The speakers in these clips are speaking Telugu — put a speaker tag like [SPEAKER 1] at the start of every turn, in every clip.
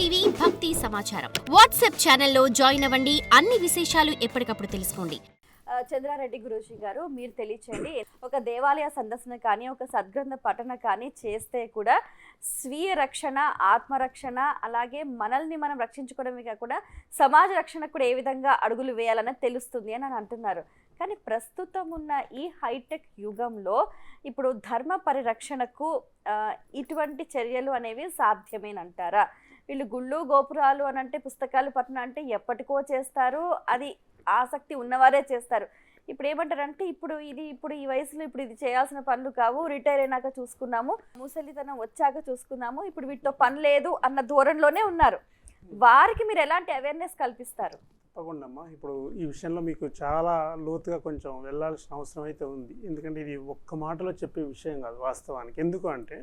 [SPEAKER 1] టీవీ భక్తి సమాచారం వాట్సాప్ ఛానల్లో జాయిన్ అవ్వండి. అన్ని విశేషాలు ఎప్పటికప్పుడు తెలుసుకోండి.
[SPEAKER 2] చంద్రారెడ్డి గురూజీ గారు, మీరు తెలియచేయండి, ఒక దేవాలయ సందర్శన కానీ ఒక సద్గ్రంథ పఠన కానీ చేస్తే కూడా స్వీయ రక్షణ, ఆత్మరక్షణ, అలాగే మనల్ని మనం రక్షించుకోవడమే కాకుండా సమాజ రక్షణకు కూడా ఏ విధంగా అడుగులు వేయాలని తెలుస్తుంది అని అంటున్నారు. కానీ ప్రస్తుతం ఉన్న ఈ హైటెక్ యుగంలో ఇప్పుడు ధర్మ పరిరక్షణకు ఇటువంటి చర్యలు అనేవి సాధ్యమేనంటారా? వీళ్ళు గుళ్ళు గోపురాలు అని అంటే, పుస్తకాలు పఠనం అంటే ఎప్పటికో చేస్తారు, అది ఆసక్తి ఉన్నవారే చేస్తారు. ఇప్పుడు ఏమంటారంటే, ఇప్పుడు ఈ వయసులో ఇప్పుడు ఇది చేయాల్సిన పనులు కావు, రిటైర్ అయినాక చూసుకున్నాము, ముసలితనం వచ్చాక చూసుకున్నాము, ఇప్పుడు వీటితో పని లేదు అన్న ధోరణిలోనే ఉన్నారు. వారికి మీరు ఎలాంటి అవేర్నెస్ కల్పిస్తారు?
[SPEAKER 3] తప్పకుండా అమ్మా. ఇప్పుడు ఈ విషయంలో మీకు చాలా లోతుగా కొంచెం వెళ్ళాల్సిన అవసరం అయితే ఉంది. ఎందుకంటే ఇది ఒక్క మాటలో చెప్పే విషయం కాదు వాస్తవానికి. ఎందుకు అంటే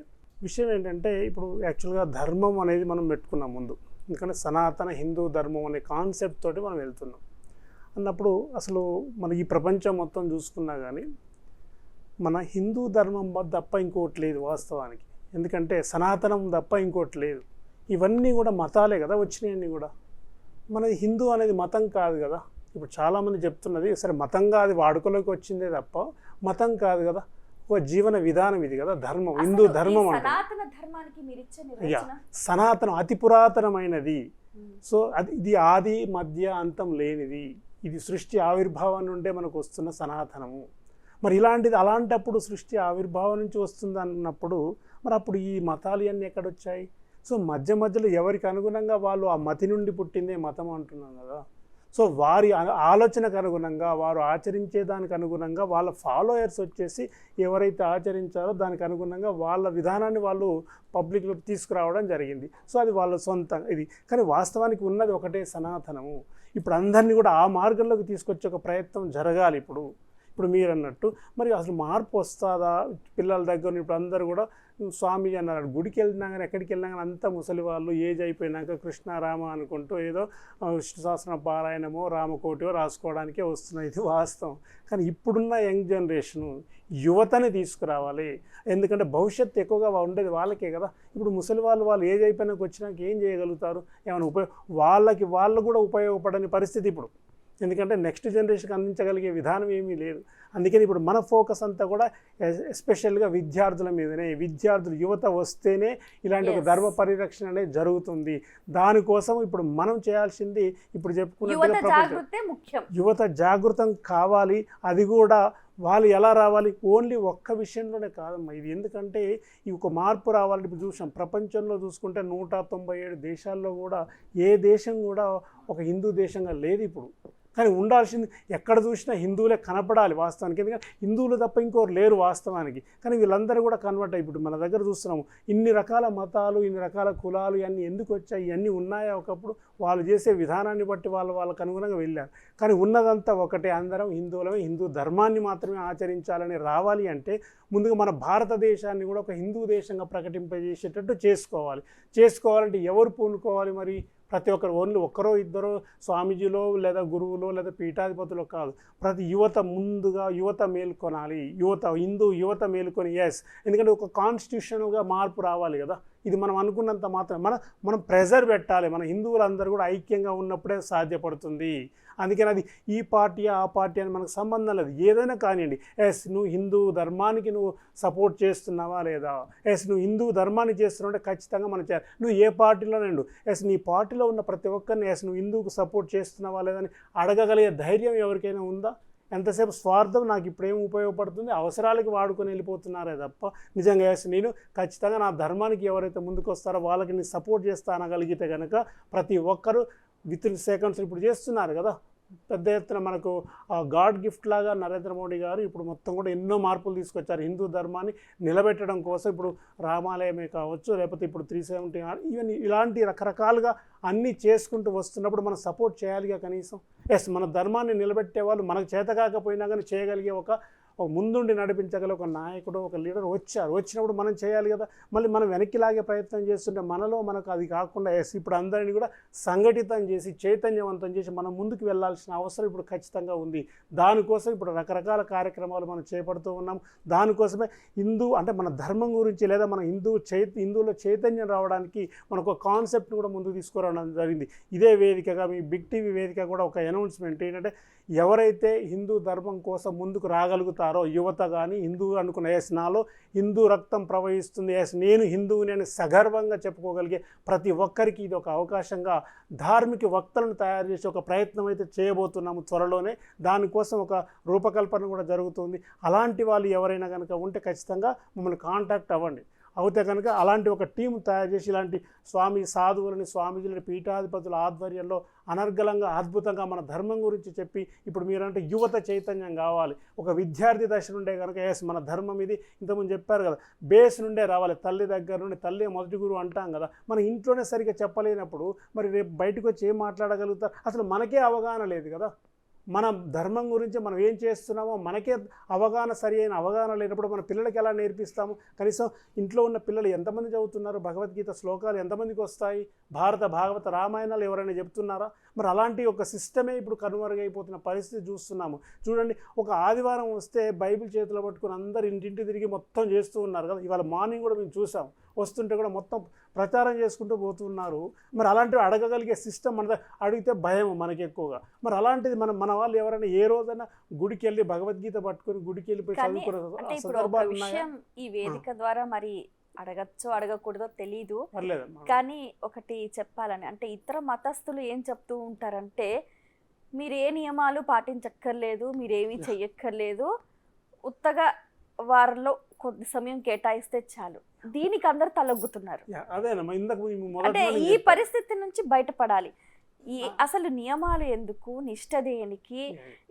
[SPEAKER 3] విషయం ఏంటంటే, ఇప్పుడు యాక్చువల్గా ధర్మం అనేది మనం పెట్టుకున్నాం ముందు. ఎందుకంటే సనాతన హిందూ ధర్మం అనే కాన్సెప్ట్ తోటి మనం వెళ్తున్నాం అన్నప్పుడు, అసలు మన ఈ ప్రపంచం మొత్తం చూసుకున్నా కానీ మన హిందూ ధర్మం తప్ప ఇంకోటి లేదు వాస్తవానికి. ఎందుకంటే సనాతనం తప్ప ఇంకోటి లేదు. ఇవన్నీ కూడా మతాలే కదా వచ్చినాయన్నీ కూడా. మనది హిందూ అనేది మతం కాదు కదా. ఇప్పుడు చాలామంది చెప్తున్నది, సరే మతంగా అది వాడుకలోకి వచ్చిందే తప్ప మతం కాదు కదా, ఒక జీవన విధానం ఇది కదా ధర్మం, హిందూ ధర్మం అంటే. సనాతనం అతి పురాతనమైనది. సో ఇది ఆది మధ్య అంతం లేనిది. ఇది సృష్టి ఆవిర్భావం నుండే మనకు వస్తున్న సనాతనము. మరి ఇలాంటిది అలాంటప్పుడు సృష్టి ఆవిర్భావం నుంచి వస్తుంది అన్నప్పుడు మరి అప్పుడు ఈ మతాలు ఇవన్నీ ఎక్కడొచ్చాయి? సో మధ్యలో ఎవరికి అనుగుణంగా వాళ్ళు ఆ మతి నుండి పుట్టిందే మతం అంటున్నాం కదా. సో వారి ఆలోచనకు అనుగుణంగా, వారు ఆచరించే దానికి అనుగుణంగా వాళ్ళ ఫాలోయర్స్ వచ్చేసి ఎవరైతే ఆచరించారో దానికి అనుగుణంగా వాళ్ళ విధానాన్ని వాళ్ళు పబ్లిక్లో తీసుకురావడం జరిగింది. సో అది వాళ్ళ సొంత ఇది. కానీ వాస్తవానికి ఉన్నది ఒకటే సనాతనము. ఇప్పుడు అందరినీ కూడా ఆ మార్గంలోకి తీసుకొచ్చే ఒక ప్రయత్నం జరగాలి. ఇప్పుడు మీరు అన్నట్టు మరి అసలు మార్పు వస్తుందా పిల్లల దగ్గర? ఇప్పుడు అందరూ కూడా స్వామీజీ అన్నారు, గుడికి వెళ్ళినా కానీ ఎక్కడికి వెళ్ళినా కానీ అంతా ముసలి వాళ్ళు ఏజ్ అయిపోయినాక కృష్ణ రామ అనుకుంటూ ఏదో విష్ణు సహస్ర పారాయణమో రామకోటియో రాసుకోవడానికే వస్తున్నాయి. ఇది వాస్తవం. కానీ ఇప్పుడున్న యంగ్ జనరేషను యువతని తీసుకురావాలి. ఎందుకంటే భవిష్యత్తు ఎక్కువగా ఉండేది వాళ్ళకే కదా. ఇప్పుడు ముసలి వాళ్ళు ఏజ్ అయిపోయినాక వచ్చినాక ఏం చేయగలుగుతారు? ఏమైనా వాళ్ళు కూడా ఉపయోగపడని పరిస్థితి ఇప్పుడు. ఎందుకంటే నెక్స్ట్ జనరేషన్కి అందించగలిగే విధానం ఏమీ లేదు. అందుకని ఇప్పుడు మన ఫోకస్ అంతా కూడా ఎస్పెషల్గా విద్యార్థుల మీదనే. విద్యార్థులు యువత వస్తేనే ఇలాంటి ఒక ధర్మ పరిరక్షణ అనేది జరుగుతుంది. దానికోసం ఇప్పుడు మనం చేయాల్సింది ఇప్పుడు చెప్పుకున్నట్టుగా యువత జాగృతం కావాలి. అది కూడా వాళ్ళు ఎలా రావాలి? ఓన్లీ ఒక్క విషయంలోనే కాదమ్మా ఇది. ఎందుకంటే ఈ ఒక మార్పు రావాలంటే ఇప్పుడు చూసాం, ప్రపంచంలో చూసుకుంటే 197 దేశాల్లో కూడా ఏ దేశం కూడా ఒక హిందూ దేశంగా లేదు ఇప్పుడు. కానీ ఉండాల్సింది ఎక్కడ చూసినా హిందువులే కనపడాలి వాస్తవానికి. ఎందుకంటే హిందువులు తప్ప ఇంకోరు లేరు వాస్తవానికి. కానీ వీళ్ళందరూ కూడా కన్వర్ట్ ఇప్పుడు మన దగ్గర చూస్తున్నాము. ఇన్ని రకాల మతాలు, ఇన్ని రకాల కులాలు ఇవన్నీ ఎందుకు వచ్చాయి? ఇవన్నీ ఉన్నాయా ఒకప్పుడు? వాళ్ళు చేసే విధానాన్ని బట్టి వాళ్ళకు అనుగుణంగా వెళ్ళారు. కానీ ఉన్నదంతా ఒకటే, అందరం హిందువులమే, హిందూ ధర్మాన్ని మాత్రమే ఆచరించాలని రావాలి అంటే ముందుగా మన భారతదేశాన్ని కూడా ఒక హిందూ దేశంగా ప్రకటింపజేసేటట్టు చేసుకోవాలంటే ఎవరు పూనుకోవాలి? మరి ప్రతి ఒక్కరు ఓన్లీ ఒక్కరో ఇద్దరో స్వామీజీలో లేదా గురువులో లేదా పీఠాధిపతులో కాదు. ప్రతి యువత మేల్కొనాలి. హిందూ యువత మేల్కొని ఎందుకంటే ఒక కాన్స్టిట్యూషన్గా మార్పు రావాలి కదా. ఇది మనం అనుకున్నంత మాత్రం మనం ప్రెజర్ పెట్టాలి. మన హిందువులందరూ కూడా ఐక్యంగా ఉన్నప్పుడే సాధ్యపడుతుంది. అందుకని అది ఈ పార్టీ ఆ పార్టీ అని మనకు సంబంధం లేదు. ఏదైనా కానివ్వండి, నువ్వు హిందూ ధర్మానికి నువ్వు సపోర్ట్ చేస్తున్నావా లేదా? నువ్వు హిందూ ధర్మాన్ని చేస్తున్నావు ఖచ్చితంగా మనం చేయాలి. నువ్వు ఏ పార్టీలోనే నీ పార్టీలో ఉన్న ప్రతి ఒక్కరిని నువ్వు హిందూకు సపోర్ట్ చేస్తున్నావా లేదని అడగగలిగే ధైర్యం ఎవరికైనా ఉందా? ఎంతసేపు స్వార్థం, నాకు ఇప్పుడు ఏం ఉపయోగపడుతుంది, అవసరాలకి వాడుకొని వెళ్ళిపోతున్నారే తప్ప నిజంగా నేను ఖచ్చితంగా నా ధర్మానికి ఎవరైతే ముందుకు వస్తారో వాళ్ళకి నేను సపోర్ట్ చేస్తా అనగలిగితే కనుక ప్రతి ఒక్కరూ విత్ ఇన్ సెకండ్స్ ఇప్పుడు చేస్తున్నారు కదా. పెద్ద ఎత్తున మనకు గాడ్ గిఫ్ట్ లాగా నరేంద్ర మోడీ గారు ఇప్పుడు మొత్తం కూడా ఎన్నో మార్పులు తీసుకొచ్చారు హిందూ ధర్మాన్ని నిలబెట్టడం కోసం. ఇప్పుడు రామాలయమే కావచ్చు, లేకపోతే ఇప్పుడు 370 ఇవన్నీ ఇలాంటి రకరకాలుగా అన్నీ చేసుకుంటూ వస్తున్నప్పుడు మనం సపోర్ట్ చేయాలిగా కనీసం. మన ధర్మాన్ని నిలబెట్టే వాళ్ళు మనకు చేత కాకపోయినా కానీ చేయగలిగే ఒక ఒక ముందుండి నడిపించగల ఒక నాయకుడు ఒక లీడర్ వచ్చినప్పుడు మనం చేయాలి కదా. మళ్ళీ మనం వెనక్కి లాగే ప్రయత్నం చేస్తుంటే మనకు అది కాకుండా ఇప్పుడు అందరినీ కూడా సంఘటితం చేసి చైతన్యవంతం చేసి మనం ముందుకు వెళ్ళాల్సిన అవసరం ఇప్పుడు ఖచ్చితంగా ఉంది. దానికోసం ఇప్పుడు రకరకాల కార్యక్రమాలు మనం చేపడుతూ ఉన్నాం. దానికోసమే అంటే మన ధర్మం గురించి లేదా మన హిందువులో చైతన్యం రావడానికి మనకు ఒక కాన్సెప్ట్ని కూడా ముందుకు తీసుకురావడం జరిగింది. ఇదే వేదికగా మీ బిగ్ టీవీ వేదిక కూడా ఒక అనౌన్స్మెంట్ ఏంటంటే, ఎవరైతే హిందూ ధర్మం కోసం ముందుకు రాగలుగుతారో యువత కానీ హిందూ అనుకున్న నాలో హిందూ రక్తం ప్రవహిస్తుంది, నేను హిందువుని అని సగర్వంగా చెప్పుకోగలిగే ప్రతి ఒక్కరికి ఇది ఒక అవకాశంగా ధార్మిక వక్తలను తయారు చేసే ఒక ప్రయత్నం అయితే చేయబోతున్నాము త్వరలోనే. దానికోసం ఒక రూపకల్పన కూడా జరుగుతుంది. అలాంటి వాళ్ళు ఎవరైనా కనుక ఉంటే ఖచ్చితంగా మమ్మల్ని కాంటాక్ట్ అవ్వండి. అవుతే కనుక అలాంటి ఒక టీం తయారు చేసి ఇలాంటి సాధువులని స్వామీజీలని పీఠాధిపతుల ఆధ్వర్యంలో అనర్గళంగా అద్భుతంగా మన ధర్మం గురించి చెప్పి, ఇప్పుడు మీరంటే యువత చైతన్యం కావాలి. ఒక విద్యార్థి దశ నుండే కనుక మన ధర్మం ఇది ఇంతకుముందు చెప్పారు కదా, బేస్ నుండే రావాలి. తల్లి దగ్గర నుండి, తల్లి మొదటి గురువు అంటాం కదా. మన ఇంట్లోనే సరిగ్గా చెప్పలేనప్పుడు మరి రేపు బయటకు వచ్చి ఏం మాట్లాడగలుగుతారు? అసలు మనకే అవగాహన లేదు కదా. మన ధర్మం గురించి మనం ఏం చేస్తున్నామో మనకే అవగాహన లేనప్పుడు మన పిల్లలకి ఎలా నేర్పిస్తాము? కనీసం ఇంట్లో ఉన్న పిల్లలు ఎంతమంది చదువుతున్నారు? భగవద్గీత శ్లోకాలు ఎంతమందికి వస్తాయి? భాగవత రామాయణాలు ఎవరైనా చెప్తున్నారా? మరి అలాంటి ఒక సిస్టమే ఇప్పుడు కనుమరుగైపోతున్న పరిస్థితి చూస్తున్నాము. చూడండి, ఒక ఆదివారం వస్తే బైబిల్ చేతిలో పట్టుకుని అందరు ఇంటింటి తిరిగి మొత్తం చేస్తూ ఉన్నారు కదా. ఇవాళ మార్నింగ్ కూడా మేము చూసాం, వస్తుంటే కూడా మొత్తం ప్రచారం చేసుకుంటూ పోతున్నారు. మరి అలాంటివి అడగగలిగే సిస్టమ్ అడిగితే భయం మనకి ఎక్కువగా. మరి అలాంటిది మన వాళ్ళు ఎవరైనా ఏ రోజైనా గుడికి వెళ్ళి భగవద్గీత పట్టుకొని గుడికి వెళ్ళిపోయి చదువుకునే సందర్భాలు ఉన్నాయా?
[SPEAKER 2] ఈ వేదిక ద్వారా మరి అడగచ్చో అడగకూడదో తెలీదు, కానీ ఒకటి చెప్పాలని అంటే ఇతర మతస్థులు ఏం చెప్తూ ఉంటారంటే, మీరు ఏ నియమాలు పాటించక్కర్లేదు, మీరేమీ చెయ్యక్కర్లేదు, ఉత్తగా వారిలో కొద్ది సమయం కేటాయిస్తే చాలు. దీనికి అందరు తలొగ్గుతున్నారు. అంటే ఈ పరిస్థితి నుంచి బయటపడాలి. అసలు నియమాలు ఎందుకు, నిష్ఠ దేనికి,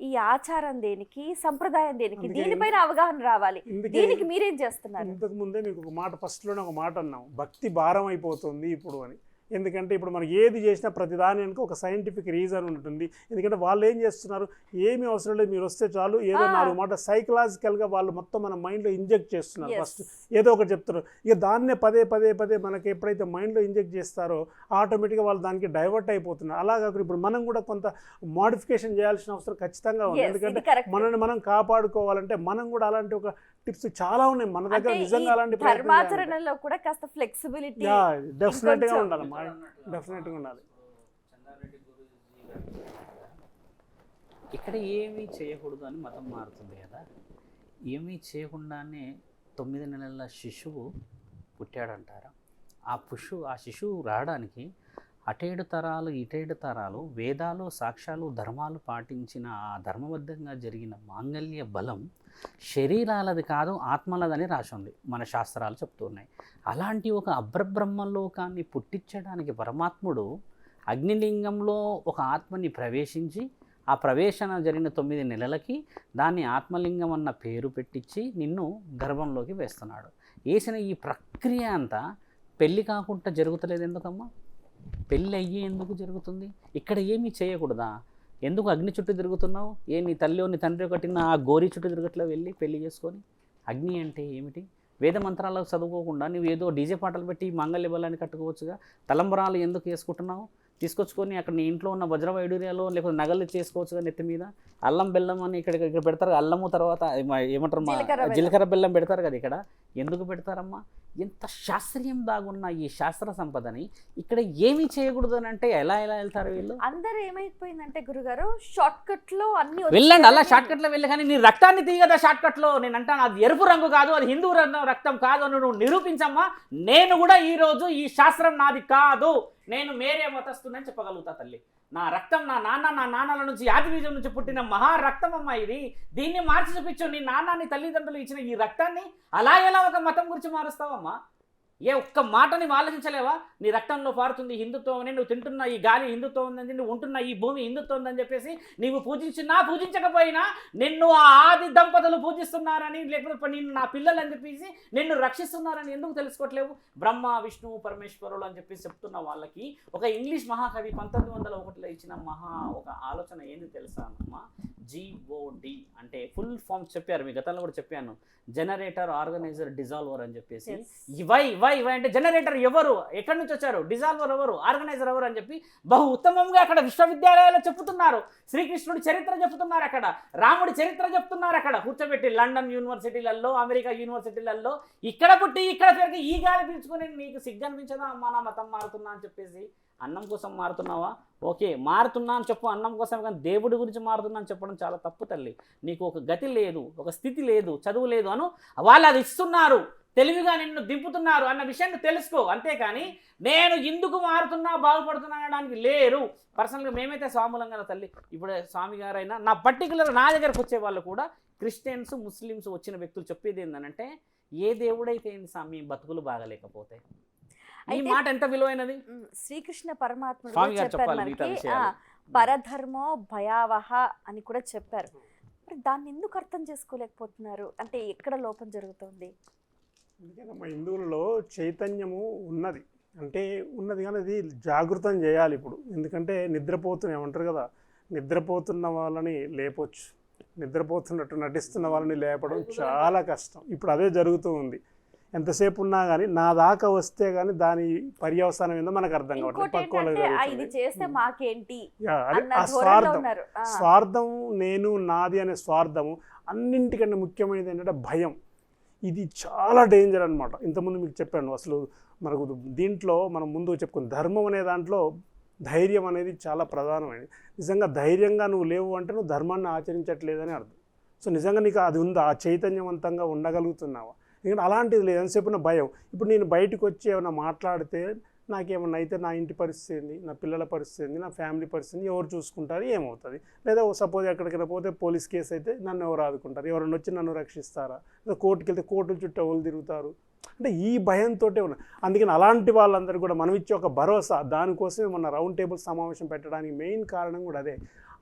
[SPEAKER 2] ఈ ఆచారం దేనికి, సంప్రదాయం దేనికి, దీనిపైన అవగాహన రావాలి. దీనికి మీరేం చేస్తున్నారు?
[SPEAKER 3] ఇంతకు ముందే మీకు ఒక మాట, ఫస్ట్లోనే ఒక మాట అన్నాం, భక్తి భారం అయిపోతుంది ఇప్పుడు అని. ఎందుకంటే ఇప్పుడు మనం ఏది చేసినా ప్రతిదానికి ఒక సైంటిఫిక్ రీజన్ ఉంటుంది. ఎందుకంటే వాళ్ళు ఏం చేస్తున్నారు, ఏమీ అవసరం లేదు, మీరు వస్తే చాలు, ఏదో 4 మాట సైకలాజికల్గా వాళ్ళు మొత్తం మన మైండ్లో ఇంజెక్ట్ చేస్తున్నారు. ఫస్ట్ ఏదో ఒకటి చెప్తున్నారు, ఇక దాన్నే పదే మనకి ఎప్పుడైతే మైండ్లో ఇంజెక్ట్ చేస్తారో ఆటోమేటిక్గా వాళ్ళు దానికి డైవర్ట్ అయిపోతున్నారు. అలాగా ఇప్పుడు మనం కూడా కొంత మోడిఫికేషన్ చేయాల్సిన అవసరం ఖచ్చితంగా ఉంది. ఎందుకంటే మనల్ని మనం కాపాడుకోవాలంటే మనం కూడా అలాంటి ఒక టిప్స్ చాలా ఉన్నాయి మన దగ్గర. నిజంగా అలాంటి
[SPEAKER 2] ధర్మాచరణలో కూడా కాస్త ఫ్లెక్సిబిలిటీ
[SPEAKER 3] డెఫినెట్గా ఉండాలి.
[SPEAKER 4] ఇక్కడ ఏమీ చేయకూడదు అని మతం మారుతుంది కదా. ఏమీ చేయకుండానే 9 నెలల శిశువు పుట్టాడంటారా? ఆ శిశువు రావడానికి అటేడు తరాలు ఇటేడు తరాలు వేదాలు సాక్ష్యాలు ధర్మాలు పాటించిన ఆ ధర్మబద్ధంగా జరిగిన మాంగళ్య బలం శరీరాలది కాదు, ఆత్మలదని రాసి ఉంది, మన శాస్త్రాలు చెప్తున్నాయి. అలాంటి ఒక అబ్రబ్రహ్మలోకాన్ని పుట్టించడానికి పరమాత్ముడు అగ్నిలింగంలో ఒక ఆత్మని ప్రవేశించి, ఆ ప్రవేశన జరిగిన 9 నెలలకి దాన్ని ఆత్మలింగం అన్న పేరు పెట్టించి నిన్ను గర్భంలోకి వేస్తున్నాడు. వేసిన ఈ ప్రక్రియ అంతా పెళ్ళి కాకుండా జరుగుతలేదు ఎందుకమ్మా? పెళ్ళి అయ్యి ఎందుకు జరుగుతుంది? ఇక్కడ ఏమీ చేయకూడదా? ఎందుకు అగ్ని చుట్టూ తిరుగుతున్నావు? నీ తల్లి నీ తండ్రి కట్టిన ఆ గోరి చుట్టూ తిరగట్లో వెళ్ళి పెళ్లి చేసుకొని? అగ్ని అంటే ఏమిటి? వేద మంత్రాలకు చదువుకోకుండా నువ్వు ఏదో డీజే పాటలు పెట్టి మంగళ బలాన్ని కట్టుకోవచ్చుగా. తలంబరాలు ఎందుకు వేసుకుంటున్నావు? తీసుకొచ్చుకొని అక్కడ నీ ఇంట్లో ఉన్న వజ్ర వైడూర్యాలు లేకపోతే నగలు చేసుకోవచ్చుగా. నెత్తి మీద అల్లం బెల్లం అని ఇక్కడ పెడతారు. అల్లము తర్వాత ఏమంటారు, జీలకర్ర బెల్లం పెడతారు కదా. ఇక్కడ ఎందుకు పెడతారమ్మా? ఎంత శాస్త్రీయం దాగున్న ఈ శాస్త్ర సంపదని ఇక్కడ ఏమీ చేయకూడదు అని అంటే ఎలా వెళ్తారు వీళ్ళు?
[SPEAKER 2] అందరూ ఏమైపోయిందంటే గురుగారు, షార్ట్ కట్ లో అన్ని
[SPEAKER 4] వెళ్ళండి, అలా షార్ట్ కట్ లో వెళ్ళి, కానీ నీ రక్తాన్ని తీయదా షార్ట్ కట్ లో? నేను అంటాను, అది ఎరుపు రంగు కాదు, అది హిందూ రక్తం కాదు అని నువ్వు నిరూపించమ్మా. నేను కూడా ఈ రోజు ఈ శాస్త్రం నాది కాదు, నేను మేరే మతస్థునని చెప్పగలుగుతా తల్లి. నా రక్తం నా నాన్నల నుంచి ఆదిబీజం నుంచి పుట్టిన మహా రక్తం అమ్మ ఇది. దీన్ని మార్చి చూపించు. నీ నాన్న తల్లిదండ్రులు ఇచ్చిన ఈ రక్తాన్ని అలా ఎలా ఒక మతం గురించి మారుస్తావమ్మా? ఏ ఒక్క మాటని ఆలోచించలేవా? నీ రక్తంలో పారుతుంది హిందుత్వం అని, నువ్వు తింటున్న ఈ గాలి హిందుత్వం ఉందని, నువ్వు ఉంటున్న ఈ భూమి హిందుత్వం ఉందని చెప్పేసి నీవు పూజించినా పూజించకపోయినా నిన్ను ఆ ఆది దంపతులు పూజిస్తున్నారని, లేకపోతే నిన్ను నా పిల్లలు అని చెప్పేసి నిన్ను రక్షిస్తున్నారని ఎందుకు తెలుసుకోవట్లేవు? బ్రహ్మ విష్ణువు పరమేశ్వరులు అని చెప్పేసి చెప్తున్న వాళ్ళకి ఒక ఇంగ్లీష్ మహాకవి 1901లో ఇచ్చిన ఒక ఆలోచన ఏంది తెలుసా అమ్మా? GOD అంటే ఫుల్ ఫామ్ చెప్పారు, మీ గతంలో కూడా చెప్పాను, జనరేటర్ ఆర్గనైజర్ డిజాల్వర్ అని చెప్పేసి. వై అంటే జనరేటర్ ఎవరు, ఎక్కడి నుంచి వచ్చారు, డిజాల్వర్ ఎవరు, ఆర్గనైజర్ ఎవరు అని చెప్పి బహు ఉత్తమంగా అక్కడ విశ్వవిద్యాలయాల్లో చెప్తున్నారు. శ్రీకృష్ణుడి చరిత్ర చెప్తున్నారు, అక్కడ రాముడి చరిత్ర చెప్తున్నారు, అక్కడ కూర్చోబెట్టి లండన్ యూనివర్సిటీలలో, అమెరికా యూనివర్సిటీలలో, ఇక్కడ పుట్టి ఇక్కడ పెరిగి ఈ గాలి పీల్చుకొని నీకు సిగ్గు అనిపించదా మన మతం మారుతున్నా అని చెప్పేసి. అన్నం కోసం మారుతున్నావా, ఓకే మారుతున్నా అని చెప్పు, అన్నం కోసం, కానీ దేవుడి గురించి మారుతున్నా అని చెప్పడం చాలా తప్పు తల్లి. నీకు ఒక గతి లేదు, ఒక స్థితి లేదు, చదువు లేదు అను, వాళ్ళు అది ఇస్తున్నారు, తెలివిగా నిన్ను దింపుతున్నారు అన్న విషయాన్ని తెలుసుకో. అంతేకాని నేను ఎందుకు మారుతున్నా బాగుపడుతున్నా అనడానికి లేరు. పర్సనల్గా మేమైతే స్వాములం కదా తల్లి, ఇప్పుడు స్వామి గారైనా నా పర్టికులర్ నా దగ్గరకు వచ్చే వాళ్ళు కూడా క్రిస్టియన్స్ ముస్లిమ్స్ వచ్చిన వ్యక్తులు చెప్పేది ఏంటంటే, ఏ దేవుడైతే ఏంది స్వామి బతుకులు బాగాలేకపోతే. ఈ మాట ఎంత విలువైనది.
[SPEAKER 2] శ్రీకృష్ణ పరమాత్ముడు
[SPEAKER 4] స్వామి గారు
[SPEAKER 2] చెప్పారు
[SPEAKER 4] చెప్పాలి
[SPEAKER 2] మనకి,
[SPEAKER 4] మిగతా విషయాలు.
[SPEAKER 2] పరధర్మో భయావహ అని కూడా చెప్పారు. మరి దాన్ని ఎందుకు అర్థం చేసుకోలేకపోతున్నారు, అంటే ఎక్కడ లోపం జరుగుతుంది?
[SPEAKER 3] అందుకని మా హిందువులలో చైతన్యము ఉన్నది, అంటే ఉన్నది కానీ అది జాగృతం చేయాలి ఇప్పుడు. ఎందుకంటే నిద్రపోతున్న ఏమంటారు కదా, నిద్రపోతున్న వాళ్ళని లేపొచ్చు, నిద్రపోతున్నట్టు నటిస్తున్న వాళ్ళని లేపడం చాలా కష్టం. ఇప్పుడు అదే జరుగుతూ ఉంది. ఎంతసేపు ఉన్నా కానీ నా దాకా వస్తే కానీ దాని పర్యవసానం ఏందో మనకు అర్థం కావట్లేదు. పక్క వాళ్ళకి
[SPEAKER 2] ఇది చేస్తే మాకేంటి
[SPEAKER 3] ఆ స్వార్థం, స్వార్థం నేను నాది అనే స్వార్థము. అన్నింటికంటే ముఖ్యమైనది ఏంటంటే భయం. ఇది చాలా డేంజర్ అనమాట. ఇంతకుముందు మీకు చెప్పాను, అసలు మనకు దీంట్లో మనం ముందు చెప్పుకున్న ధర్మం అనే దాంట్లో ధైర్యం అనేది చాలా ప్రధానమైనది. నిజంగా ధైర్యంగా నువ్వు లేవు అంటే నువ్వు ధర్మాన్ని ఆచరించట్లేదని అర్థం. సో నిజంగా నీకు అది ఉందా, ఆ చైతన్యవంతంగా ఉండగలుగుతున్నావా? ఎందుకంటే అలాంటిది లేదు, ఎంతసేపు భయం. ఇప్పుడు నేను బయటకు వచ్చి ఏమైనా మాట్లాడితే నాకేమన్నా అయితే నా ఇంటి పరిస్థితి ఏంది, నా పిల్లల పరిస్థితి ఏంది, నా ఫ్యామిలీ పరిస్థితి ఎవరు చూసుకుంటారు, ఏమవుతుంది? లేదా సపోజ్ ఎక్కడికైనా పోతే పోలీస్ కేసు అయితే నన్ను ఎవరు ఆదుకుంటారు, ఎవరైనా వచ్చి నన్ను రక్షిస్తారా? లేదా కోర్టుకి వెళ్తే కోర్టుల చుట్టూ ఎవరు తిరుగుతారు? అంటే ఈ భయంతో ఉన్నాయి. అందుకని అలాంటి వాళ్ళందరూ కూడా మనం ఇచ్చే ఒక భరోసా, దానికోసమే మన రౌండ్ టేబుల్ సమావేశం పెట్టడానికి మెయిన్ కారణం కూడా అదే.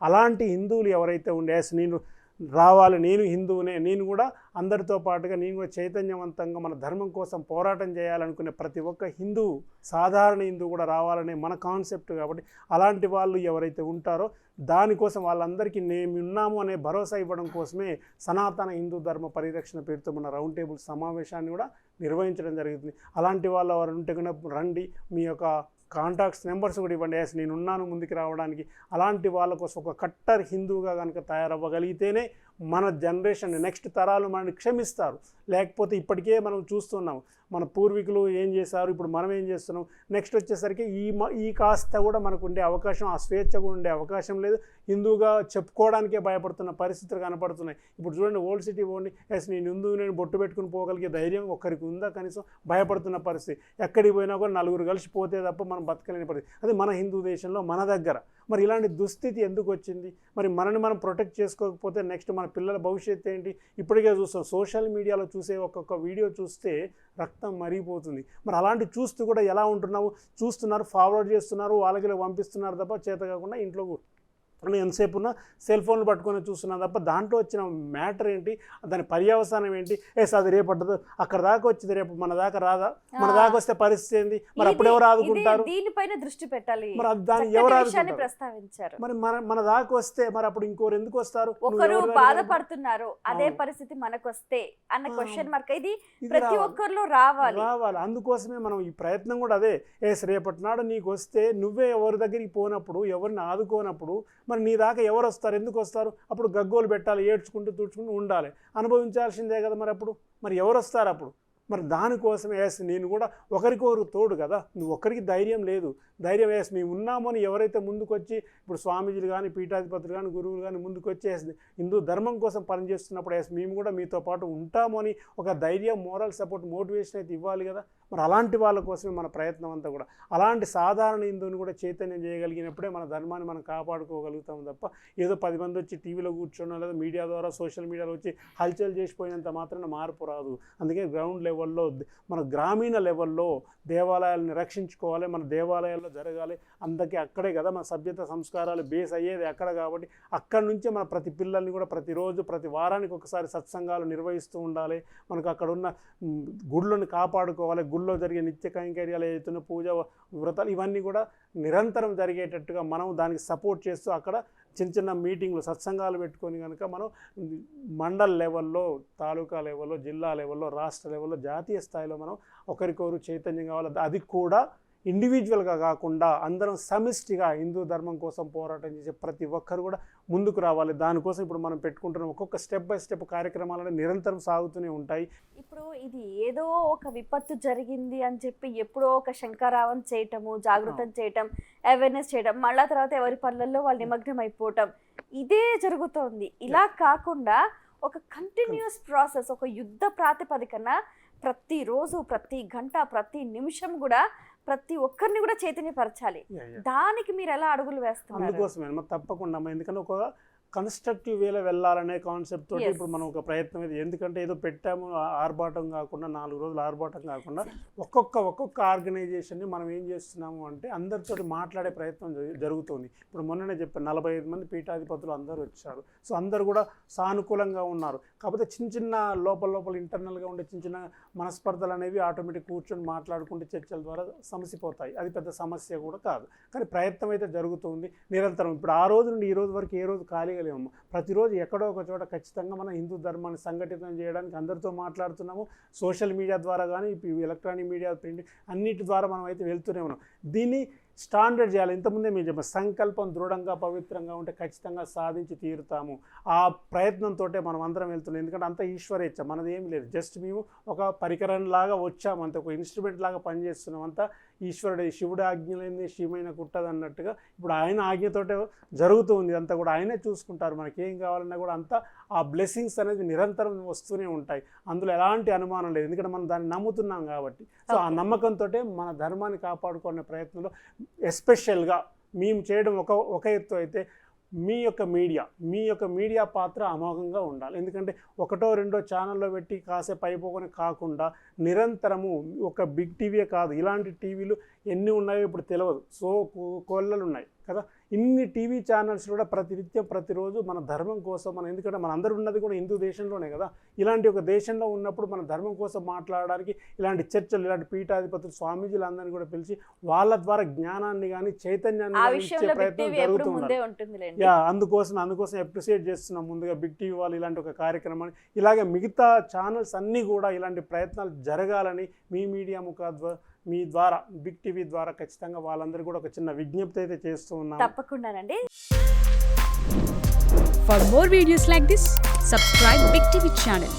[SPEAKER 3] అలాంటి హిందువులు ఎవరైతే ఉండే నేను రావాలి, నేను హిందువునే, నేను కూడా అందరితో పాటుగా నేను కూడా చైతన్యవంతంగా మన ధర్మం కోసం పోరాటం చేయాలనుకునే ప్రతి ఒక్క హిందువు, సాధారణ హిందువు కూడా రావాలనే మన కాన్సెప్ట్. కాబట్టి అలాంటి వాళ్ళు ఎవరైతే ఉంటారో దానికోసం వాళ్ళందరికీ మేము ఉన్నాము అనే భరోసా ఇవ్వడం కోసమే సనాతన హిందూ ధర్మ పరిరక్షణ పేరుతో మన రౌండ్ టేబుల్ సమావేశాన్ని కూడా నిర్వహించడం జరుగుతుంది. అలాంటి వాళ్ళు ఎవరు ఉంటే కనుక రండి, మీ యొక్క కాంటాక్ట్స్ నెంబర్స్ కూడా ఇవ్వండి, నేను ఉన్నాను ముందుకు రావడానికి. అలాంటి వాళ్ళ కోసం ఒక కట్టర్ హిందువుగా కనుక తయారవ్వగలిగితేనే మన జనరేషన్ నెక్స్ట్ తరాలు మనల్ని క్షమిస్తారు. లేకపోతే ఇప్పటికే మనం చూస్తున్నాం మన పూర్వీకులు ఏం చేశారు, ఇప్పుడు మనం ఏం చేస్తున్నాం. నెక్స్ట్ వచ్చేసరికి ఈ కాస్త కూడా మనకు ఉండే అవకాశం, ఆ స్వేచ్ఛ కూడా ఉండే అవకాశం లేదు. హిందువుగా చెప్పుకోవడానికే భయపడుతున్న పరిస్థితులు కనపడుతున్నాయి. ఇప్పుడు చూడండి, ఓల్డ్ సిటీ పోండి, నేను హిందువు, నేను బొట్టు పెట్టుకుని పోగలిగే ధైర్యం ఒక్కరికి ఉందా? కనీసం భయపడుతున్న పరిస్థితి. ఎక్కడికి పోయినా కూడా నలుగురు కలిసి పోతే తప్ప మనం బతకలేని పరిస్థితి. అది మన హిందూ దేశంలో మన దగ్గర. మరి ఇలాంటి దుస్థితి ఎందుకు వచ్చింది? మరి మనని మనం ప్రొటెక్ట్ చేసుకోకపోతే నెక్స్ట్ మన పిల్లల భవిష్యత్తు ఏంటి? ఇప్పటికే చూస్తాం, సోషల్ మీడియాలో చూసే ఒక్కొక్క వీడియో చూస్తే రక్తం మరిగిపోతుంది. మరి అలాంటి చూస్తూ కూడా ఎలా ఉంటున్నావు? చూస్తున్నారు, ఫార్వర్డ్ చేస్తున్నారు, వాళ్ళకి పంపిస్తున్నారు తప్ప చేత కాకుండా ఇంట్లో ఎంతసేపు ఉన్న సెల్ ఫోన్లు పట్టుకొని చూస్తున్నా తప్ప దాంట్లో వచ్చిన మ్యాటర్ ఏంటి, దాని పర్యవసానం ఏంటి? అది రేపట్టదు, అక్కడ దాకా వచ్చింది, రేపు మన దాకా రాదా? మన దాకా వస్తే పరిస్థితి ఏంది? మరి అప్పుడు ఎవరు ఆదుకుంటారు?
[SPEAKER 2] దీనిపైన దృష్టి పెట్టాలి.
[SPEAKER 3] మరి దాన్ని ఎవరు ఆదుకుంటారు?
[SPEAKER 2] ప్రస్తావించారు.
[SPEAKER 3] మరి మన దాకా వస్తే మరి అప్పుడు ఇంకోరు ఎందుకు వస్తారు?
[SPEAKER 2] ఒకరు బాధపడుతున్నారు, అదే పరిస్థితి మనకు వస్తే అన్న క్వశ్చన్ మార్క్ ఇది ప్రతి ఒక్కరిలో రావాలి.
[SPEAKER 3] అందుకోసమే మనం ఈ ప్రయత్నం కూడా అదే. రేపటి నాడు నీకు వస్తే నువ్వే ఎవరి దగ్గరికి పోనప్పుడు, ఎవరిని ఆదుకోనప్పుడు మరి నీ దాకా ఎవరు వస్తారు? ఎందుకు వస్తారు? అప్పుడు గగ్గోలు పెట్టాలి, ఏడ్చుకుంటూ తుడుచుకుంటూ ఉండాలి, అనుభవించాల్సిందే కదా. మరి ఎవరు వస్తారు అప్పుడు? మరి దానికోసమే నేను కూడా ఒకరికొకరు తోడు కదా. నువ్వు ఒక్కరికి ధైర్యం లేదు, ధైర్యం మేము ఉన్నామని ఎవరైతే ముందుకు వచ్చి, ఇప్పుడు స్వామీజీలు కానీ, పీఠాధిపతులు కానీ, గురువులు కానీ ముందుకు వచ్చి హిందూ ధర్మం కోసం పనిచేస్తున్నప్పుడు మేము కూడా మీతో పాటు ఉంటాము అని ఒక ధైర్యం, మోరల్ సపోర్ట్, మోటివేషన్ అయితే ఇవ్వాలి కదా. మరి అలాంటి వాళ్ళ కోసమే మన ప్రయత్నం అంతా కూడా. అలాంటి సాధారణ హిందువుని కూడా చైతన్యం చేయగలిగినప్పుడే మన ధర్మాన్ని మనం కాపాడుకోగలుగుతాం తప్ప ఏదో 10 మంది వచ్చి టీవీలో కూర్చోనో లేదా మీడియా ద్వారా సోషల్ మీడియాలో వచ్చి హల్చల్ చేసిపోయినంత మాత్రాన మార్పు రాదు. అందుకే గ్రౌండ్ లెవెల్లో, మన గ్రామీణ లెవెల్లో దేవాలయాలను రక్షించుకోవాలి, మన దేవాలయాల్లో జరగాలి. అందుకే అక్కడే కదా మన సభ్యత సంస్కారాలు బేస్ అయ్యేది అక్కడ. కాబట్టి అక్కడి నుంచే మన ప్రతి పిల్లల్ని కూడా ప్రతిరోజు, ప్రతి వారానికి ఒకసారి సత్సంగాలు నిర్వహిస్తూ ఉండాలి. మనకు అక్కడ ఉన్న గుళ్ళను కాపాడుకోవాలి. గుళ్ళో జరిగే నిత్య కైంకర్యాలు ఏదైతున్న పూజ, వ్రతాలు ఇవన్నీ కూడా నిరంతరం జరిగేటట్టుగా మనం దానికి సపోర్ట్ చేస్తూ అక్కడ చిన్న చిన్న మీటింగ్లు సత్సంగాలు పెట్టుకొని కనుక మనం మండల్ లెవెల్లో, తాలూకా లెవెల్లో, జిల్లా లెవెల్లో, రాష్ట్ర లెవెల్లో, జాతీయ స్థాయిలో మనం ఒకరికొకరు చైతన్యం కావాలి. అది కూడా ఇండివిజువల్గా కాకుండా అందరం సమిష్టిగా హిందూ ధర్మం కోసం పోరాటం చేసే ప్రతి ఒక్కరు కూడా ముందుకు రావాలి. దానికోసం ఇప్పుడు మనం పెట్టుకుంటున్న ఒక్కొక్క స్టెప్ బై స్టెప్ కార్యక్రమాలను నిరంతరం సాగుతూనే ఉంటాయి.
[SPEAKER 2] ఇప్పుడు ఇది ఏదో ఒక విపత్తు జరిగింది అని చెప్పి ఎప్పుడో ఒక శంకరావం చేయటము, జాగృతం చేయటం, అవేర్నెస్ చేయడం, మళ్ళా తర్వాత ఎవరి పనులలో వాళ్ళు నిమగ్నం అయిపోవటం, ఇదే జరుగుతోంది. ఇలా కాకుండా ఒక కంటిన్యూస్ ప్రాసెస్, ఒక యుద్ధ ప్రాతిపదికన ప్రతిరోజు, ప్రతి గంట, ప్రతి నిమిషం కూడా ప్రతి ఒక్కరిని కూడా చైతన్యపరచాలి. దానికి మీరు ఎలా అడుగులు వేస్తున్నారు?
[SPEAKER 3] అందుకోసమే తప్పకుండా, ఎందుకంటే ఒక కన్స్ట్రక్టివ్ వేలో వెళ్ళాలనే కాన్సెప్ట్ తోటి ఇప్పుడు మనం ఒక ప్రయత్నం ఇది. ఎందుకంటే ఏదో పెట్టాము ఆర్భాటం కాకుండా, 4 రోజులు ఆర్భాటం కాకుండా ఒక్కొక్క ఆర్గనైజేషన్ని మనం ఏం చేస్తున్నాము అంటే అందరితో మాట్లాడే ప్రయత్నం జరుగుతుంది. ఇప్పుడు మొన్ననే చెప్పాను, 45 మంది పీఠాధిపతులు అందరూ వచ్చారు. సో అందరు కూడా సానుకూలంగా ఉన్నారు. కాకపోతే చిన్న లోపల ఇంటర్నల్గా ఉండే చిన్న మనస్పర్ధలు అనేవి ఆటోమేటిక్ కూర్చొని మాట్లాడుకుంటే చర్చల ద్వారా సమసిపోతాయి. అది పెద్ద సమస్య కూడా కాదు. కానీ ప్రయత్నం అయితే జరుగుతుంది నిరంతరం. ఇప్పుడు ఆ రోజు నుండి ఈ రోజు వరకు ఏ రోజు ఖాళీగా లేము. ప్రతిరోజు ఎక్కడో ఒక చోట ఖచ్చితంగా మనం హిందూ ధర్మాన్ని సంఘటితం చేయడానికి అందరితో మాట్లాడుతున్నాము. సోషల్ మీడియా ద్వారా కానీ, ఎలక్ట్రానిక్ మీడియా, ప్రింట్ అన్నిటి ద్వారా మనం అయితే వెళ్తూనే ఉన్నాం. దీన్ని స్టాండర్డ్ చేయాలి. ఇంతకుముందే మేము చెప్పాం, సంకల్పం దృఢంగా పవిత్రంగా ఉంటే ఖచ్చితంగా సాధించి తీరుతాము. ఆ ప్రయత్నంతో మనం అందరం వెళ్తున్నాం. ఎందుకంటే అంత ఈశ్వరేచ్ఛ, మనది ఏం లేదు. జస్ట్ మేము ఒక పరికరంలాగా వచ్చాము, అంత ఒక ఇన్స్ట్రుమెంట్ లాగా పనిచేస్తున్నాం. అంతా ఈశ్వరుడు, శివుడు ఆజ్ఞలేని శివమైన కుట్టదు అన్నట్టుగా ఇప్పుడు ఆయన ఆజ్ఞతోటే జరుగుతుంది. అంతా కూడా ఆయనే చూసుకుంటారు. మనకేం కావాలన్నా కూడా అంతా ఆ బ్లెస్సింగ్స్ అనేది నిరంతరం వస్తూనే ఉంటాయి. అందులో ఎలాంటి అనుమానం లేదు. ఎందుకంటే మనం దాన్ని నమ్ముతున్నాం కాబట్టి. సో ఆ నమ్మకంతో మన ధర్మాన్ని కాపాడుకునే ప్రయత్నంలో ఎస్పెషల్గా మేము చేయడం ఒక ఎత్తు అయితే, మీ యొక్క మీడియా పాత్ర అమోఘంగా ఉండాలి. ఎందుకంటే ఒకటో రెండో ఛానల్లో పెట్టి కాసేపు అయిపోకొని కాకుండా నిరంతరము, ఒక బిగ్ టీవీయే కాదు, ఇలాంటి టీవీలు ఎన్ని ఉన్నాయో ఇప్పుడు తెలియదు. సో కోళ్ళలు ఉన్నాయి కదా. ఇన్ని టీవీ ఛానల్స్ కూడా ప్రతినిత్యం ప్రతిరోజు మన ధర్మం కోసం, ఎందుకంటే మన అందరూ ఉన్నది కూడా హిందూ దేశంలోనే కదా. ఇలాంటి ఒక దేశంలో ఉన్నప్పుడు మన ధర్మం కోసం మాట్లాడడానికి ఇలాంటి చర్చలు, ఇలాంటి పీఠాధిపతులు, స్వామీజీలు అందరినీ కూడా పిలిచి వాళ్ళ ద్వారా జ్ఞానాన్ని కానీ చైతన్యాన్ని ఇచ్చే ప్రయత్నం జరుగుతుంది. అందుకోసం అప్రిషియేట్ చేస్తున్నాం ముందుగా బిగ్ టీవీ వాళ్ళు ఇలాంటి ఒక కార్యక్రమాన్ని. ఇలాగే మిగతా ఛానల్స్ అన్నీ కూడా ఇలాంటి ప్రయత్నాలు జరగాలని మీ మీడియా మీ ద్వారా, బిగ్ టీవీ ద్వారా ఖచ్చితంగా వాళ్ళందరూ కూడా ఒక చిన్న విజ్ఞప్తి అయితే చేస్తూ ఉన్నాం.
[SPEAKER 2] తప్పకుండానండి.
[SPEAKER 5] For more videos like this, subscribe Big TV channel.